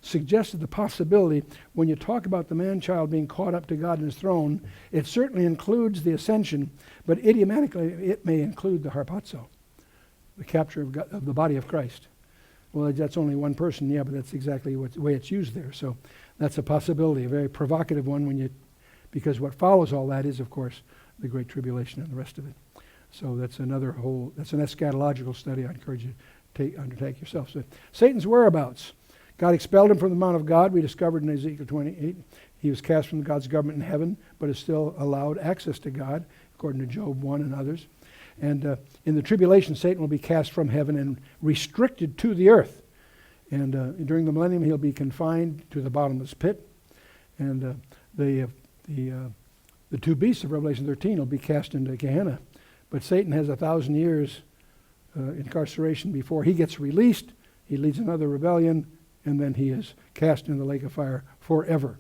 suggested the possibility, when you talk about the man-child being caught up to God in his throne, it certainly includes the ascension, but idiomatically it may include the harpazo, the capture of God, of the body of Christ. Well, that's only one person, yeah, but that's exactly the way it's used there. So that's a possibility, a very provocative one, because what follows all that is, of course, the Great Tribulation and the rest of it. So that's that's an eschatological study I encourage you to undertake yourself. So Satan's whereabouts. God expelled him from the Mount of God. We discovered in Ezekiel 28. He was cast from God's government in heaven, but is still allowed access to God, according to Job 1 and others. And in the tribulation, Satan will be cast from heaven and restricted to the earth. And during the millennium, he'll be confined to the bottomless pit. And the 2 beasts of Revelation 13 will be cast into Gehenna. But Satan has 1,000 years incarceration before he gets released. He leads another rebellion, and then he is cast into the lake of fire forever.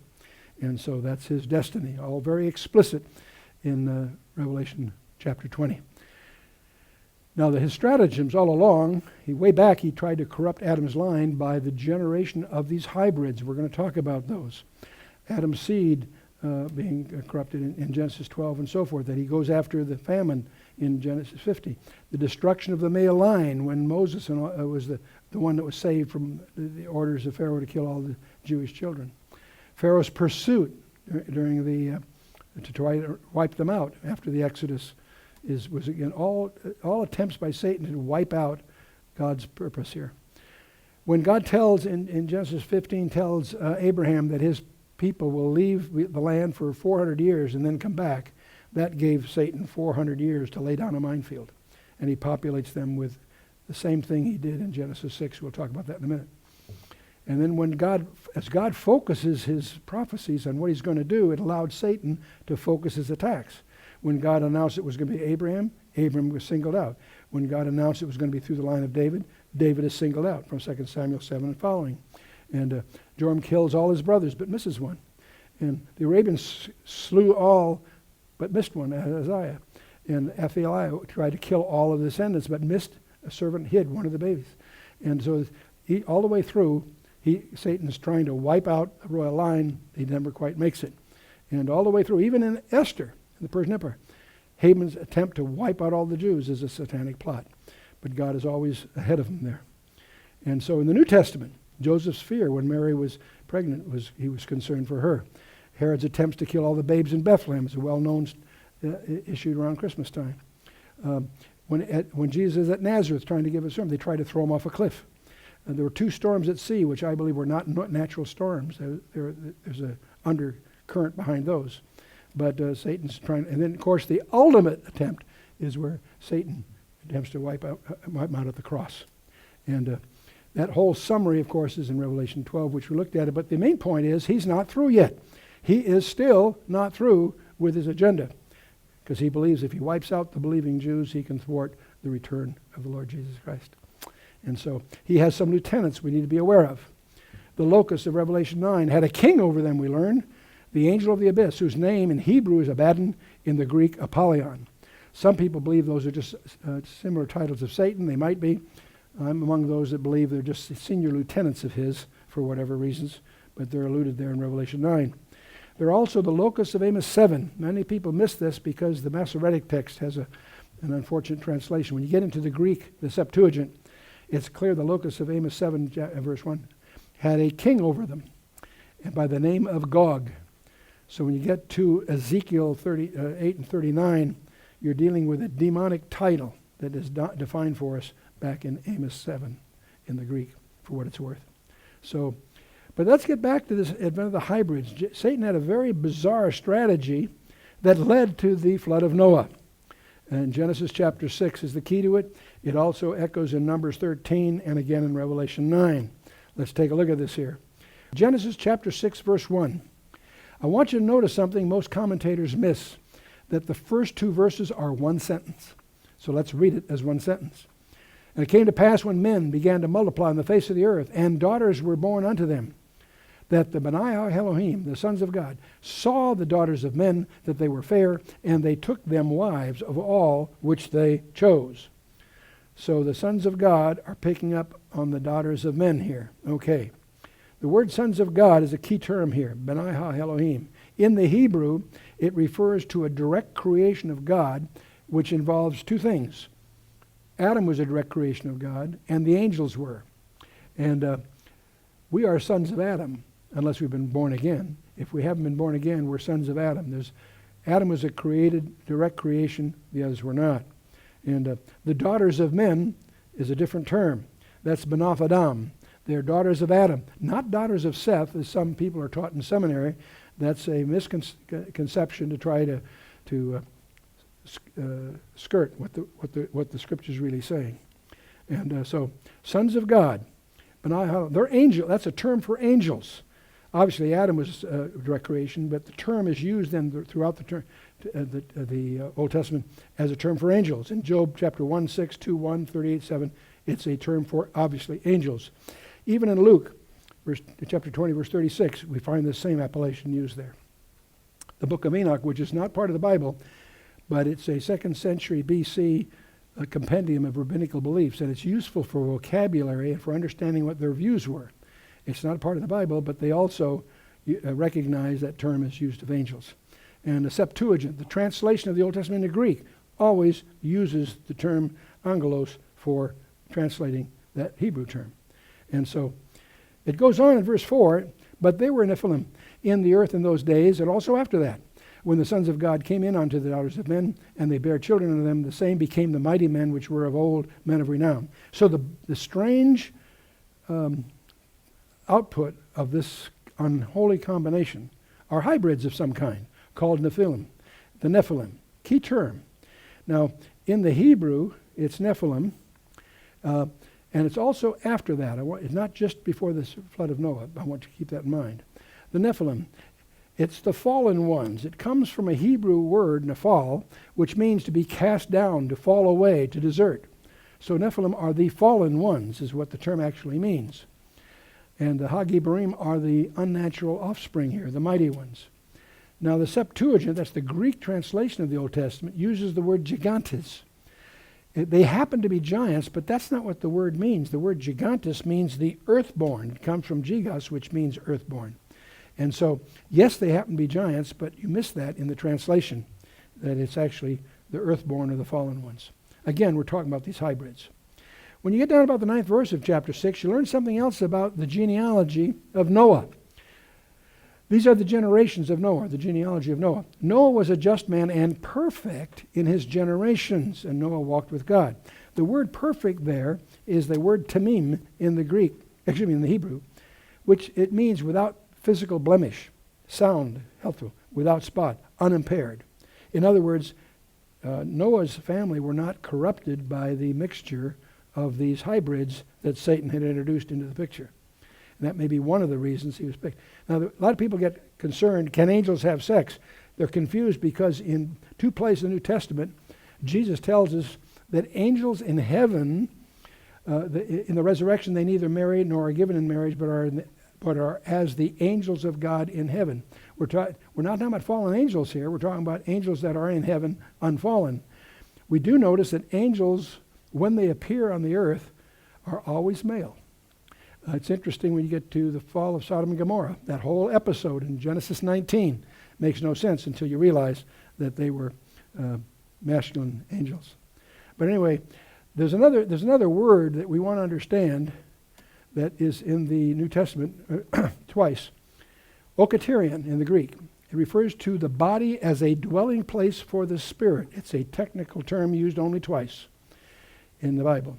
And so that's his destiny, all very explicit in Revelation chapter 20. Now, his stratagems all along, way back he tried to corrupt Adam's line by the generation of these hybrids. We're going to talk about those. Adam's seed being corrupted in Genesis 12 and so forth, that he goes after the famine in Genesis 50. The destruction of the male line when Moses was the one that was saved from the orders of Pharaoh to kill all the Jewish children. Pharaoh's pursuit during to try to wipe them out after the Exodus was again all attempts by Satan to wipe out God's purpose here. When God tells in Genesis 15 tells Abraham that his people will leave the land for 400 years and then come back, that gave Satan 400 years to lay down a minefield. And he populates them with the same thing he did in Genesis 6. We'll talk about that in a minute. And then as God focuses his prophecies on what he's going to do, it allowed Satan to focus his attacks. When God announced it was going to be Abraham, Abram was singled out. When God announced it was going to be through the line of David, David is singled out from 2 Samuel 7 and following. And Joram kills all his brothers but misses one. And the Arabians slew all but missed one, Ahaziah. And Athaliah tried to kill all of the descendants but missed a servant, hid one of the babies. And so all the way through, Satan's trying to wipe out the royal line. He never quite makes it. And all the way through, even in Esther, in the Persian Empire, Haman's attempt to wipe out all the Jews is a satanic plot. But God is always ahead of him there. And so in the New Testament, Joseph's fear when Mary was pregnant he was concerned for her. Herod's attempts to kill all the babes in Bethlehem is a well-known issue around Christmas time. When Jesus is at Nazareth trying to give a sermon, they try to throw him off a cliff. There were 2 storms at sea, which I believe were not natural storms. There's an undercurrent behind those. But Satan's trying, and then of course the ultimate attempt is where Satan attempts to wipe him out at the cross. And that whole summary, of course, is in Revelation 12, which we looked at it. But the main point is he's not through yet. He is still not through with his agenda, because he believes if he wipes out the believing Jews, he can thwart the return of the Lord Jesus Christ. And so he has some lieutenants we need to be aware of. The locust of Revelation 9 had a king over them, we learn, the angel of the abyss, whose name in Hebrew is Abaddon, in the Greek Apollyon. Some people believe those are just similar titles of Satan. They might be. I'm among those that believe they're just senior lieutenants of his for whatever reasons, but they're alluded there in Revelation 9. They're also the locusts of Amos 7. Many people miss this because the Masoretic text has an unfortunate translation. When you get into the Greek, the Septuagint, it's clear the locusts of Amos 7, verse 1, had a king over them, and by the name of Gog. So when you get to Ezekiel 38 and 39, you're dealing with a demonic title that is defined for us back in Amos 7 in the Greek, for what it's worth. So, but let's get back to this advent of the hybrids. Satan had a very bizarre strategy that led to the flood of Noah. And Genesis chapter 6 is the key to it. It also echoes in Numbers 13 and again in Revelation 9. Let's take a look at this here. Genesis chapter 6, verse 1. I want you to notice something most commentators miss, that the first two verses are one sentence. So let's read it as one sentence. And it came to pass when men began to multiply on the face of the earth, and daughters were born unto them, that the Benai Elohim, the sons of God, saw the daughters of men, that they were fair, and they took them wives of all which they chose. So the sons of God are picking up on the daughters of men here. Okay. The word sons of God is a key term here, Benai Elohim. In the Hebrew, it refers to a direct creation of God, which involves two things. Adam was a direct creation of God, and the angels were. And we are sons of Adam, unless we've been born again. If we haven't been born again, we're sons of Adam. Adam was a created, direct creation, the others were not. And the daughters of men is a different term. That's Benaf Adam. They're daughters of Adam, not daughters of Seth, as some people are taught in seminary. That's a misconception to try to skirt what the Scripture's really saying. And so, sons of God, they're angel. That's a term for angels. Obviously, Adam was direct creation, but the term is used then throughout the Old Testament as a term for angels. In Job chapter 1, 6, 2, 1, 38, 7, it's a term for, obviously, angels. Even in Luke, chapter 20, verse 36, we find the same appellation used there. The book of Enoch, which is not part of the Bible, but it's a 2nd century BC compendium of rabbinical beliefs, and it's useful for vocabulary and for understanding what their views were. It's not part of the Bible, but they also recognize that term is used of angels. And the Septuagint, the translation of the Old Testament into Greek, always uses the term angelos for translating that Hebrew term. And so it goes on in verse 4, but they were Nephilim in the earth in those days, and also after that, when the sons of God came in unto the daughters of men, and they bare children unto them, the same became the mighty men which were of old, men of renown. So the strange output of this unholy combination are hybrids of some kind, called Nephilim. The Nephilim, key term. Now, in the Hebrew, it's Nephilim, and it's also after that. It's not just before the flood of Noah. I want you to keep that in mind. The Nephilim, it's the fallen ones. It comes from a Hebrew word, nephal, which means to be cast down, to fall away, to desert. So Nephilim are the fallen ones, is what the term actually means. And the Hagibarim are the unnatural offspring here, the mighty ones. Now the Septuagint, that's the Greek translation of the Old Testament, uses the word gigantes. They happen to be giants, but that's not what the word means. The word gigantes means the earthborn. It comes from gigos, which means earthborn. And so, yes, they happen to be giants, but you miss that in the translation, that it's actually the earthborn or the fallen ones. Again, we're talking about these hybrids. When you get down about the 9th verse of chapter 6, you learn something else about the genealogy of Noah. These are the generations of Noah, the genealogy of Noah. Noah was a just man and perfect in his generations, and Noah walked with God. The word perfect there is the word tamim in the Greek, actually in the Hebrew, which it means without physical blemish, sound, healthful, without spot, unimpaired. In other words, Noah's family were not corrupted by the mixture of these hybrids that Satan had introduced into the picture. And that may be one of the reasons he was picked. Now, a lot of people get concerned, can angels have sex? They're confused because in 2 places in the New Testament, Jesus tells us that angels in heaven, in the resurrection, they neither marry nor are given in marriage, but are as the angels of God in heaven. We're not talking about fallen angels here. We're talking about angels that are in heaven, unfallen. We do notice that angels, when they appear on the earth, are always male. It's interesting when you get to the fall of Sodom and Gomorrah. That whole episode in Genesis 19 makes no sense until you realize that they were masculine angels. But anyway, there's another word that we want to understand that is in the New Testament twice. Okaterion in the Greek. It refers to the body as a dwelling place for the spirit. It's a technical term used only twice in the Bible.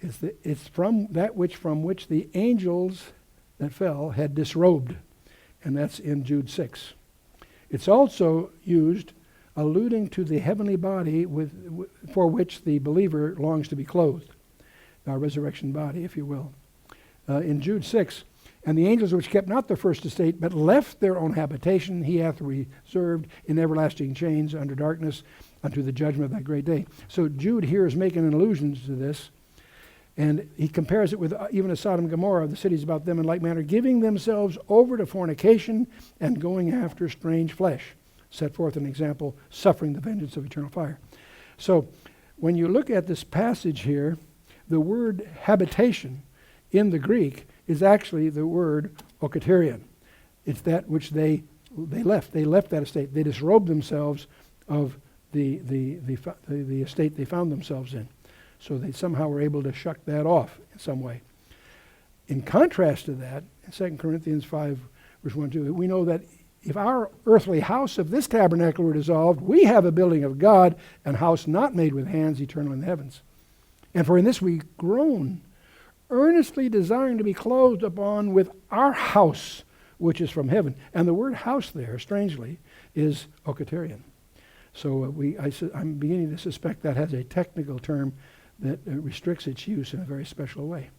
It's from which the angels that fell had disrobed, and that's in Jude 6. It's also used alluding to the heavenly body for which the believer longs to be clothed, our resurrection body, if you will. In Jude 6, and the angels which kept not their first estate, but left their own habitation, he hath reserved in everlasting chains under darkness unto the judgment of that great day. So Jude here is making an allusion to this, and he compares it with even as Sodom and Gomorrah, the cities about them in like manner, giving themselves over to fornication and going after strange flesh. Set forth an example, suffering the vengeance of eternal fire. So when you look at this passage here, the word habitation in the Greek is actually the word okaterion. It's that which they left. They left that estate. They disrobed themselves of the estate they found themselves in. So they somehow were able to shuck that off in some way. In contrast to that, in 2 Corinthians 5, verse 1 2, we know that if our earthly house of this tabernacle were dissolved, we have a building of God, an house not made with hands, eternal in the heavens. And for in this we groan, earnestly desiring to be clothed upon with our house, which is from heaven. And the word house there, strangely, is okaterion. So I'm beginning to suspect that has a technical term that restricts its use in a very special way.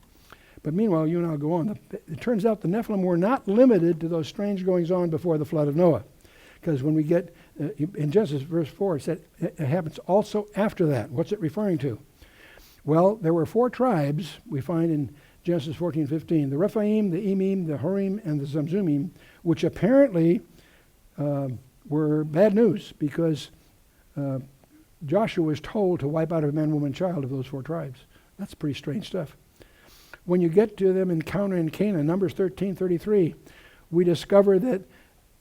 But meanwhile, you and I'll go on. It turns out the Nephilim were not limited to those strange goings-on before the flood of Noah. Because when we get, in Genesis verse 4, it said it happens also after that. What's it referring to? Well, there were 4 tribes we find in Genesis 14:15. The Rephaim, the Emim, the Horim, and the Zamzumim, which apparently were bad news because Joshua was told to wipe out every man, woman, child of those 4 tribes. That's pretty strange stuff. When you get to them encountering Canaan, Numbers 13:33, we discover that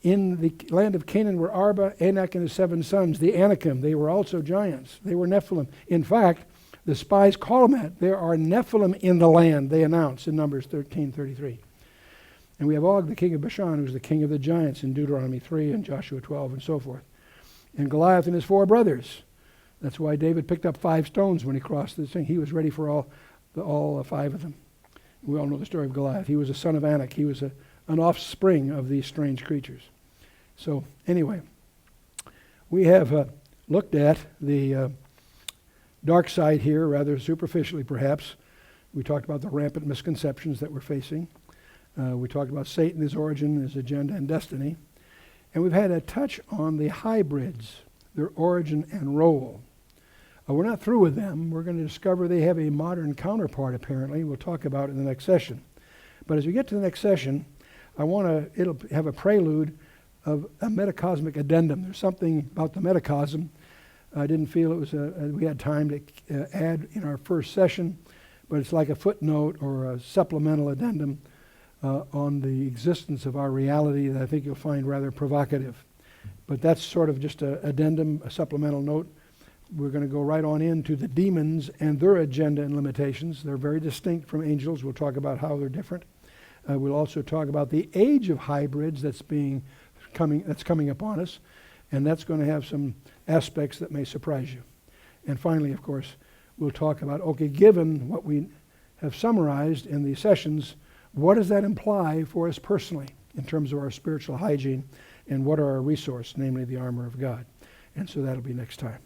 in the land of Canaan were Arba, Anak, and his 7 sons, the Anakim. They were also giants. They were Nephilim. In fact, the spies call them that. There are Nephilim in the land, they announce in Numbers 13:33. And we have Og, the king of Bashan, who's the king of the giants in Deuteronomy 3 and Joshua 12 and so forth. And Goliath and his 4 brothers. That's why David picked up 5 stones when he crossed this thing. He was ready for all 5 of them. We all know the story of Goliath. He was a son of Anak. He was an offspring of these strange creatures. So anyway, we have looked at the dark side here, rather superficially perhaps. We talked about the rampant misconceptions that we're facing. We talked about Satan, his origin, his agenda, and destiny. And we've had a touch on the hybrids, their origin and role. We're not through with them. We're going to discover they have a modern counterpart, apparently. We'll talk about it in the next session. But as we get to the next session, it'll have a prelude of a metacosmic addendum. There's something about the metacosm. I didn't feel it was we had time to add in our first session, but it's like a footnote or a supplemental addendum on the existence of our reality that I think you'll find rather provocative. But that's sort of just an addendum, a supplemental note. We're going to go right on into the demons and their agenda and limitations. They're very distinct from angels. We'll talk about how they're different. We'll also talk about the age of hybrids that's coming upon us, and that's going to have some aspects that may surprise you. And finally, of course, we'll talk about, okay, given what we have summarized in these sessions, what does that imply for us personally in terms of our spiritual hygiene, and what are our resources, namely the armor of God? And so that'll be next time.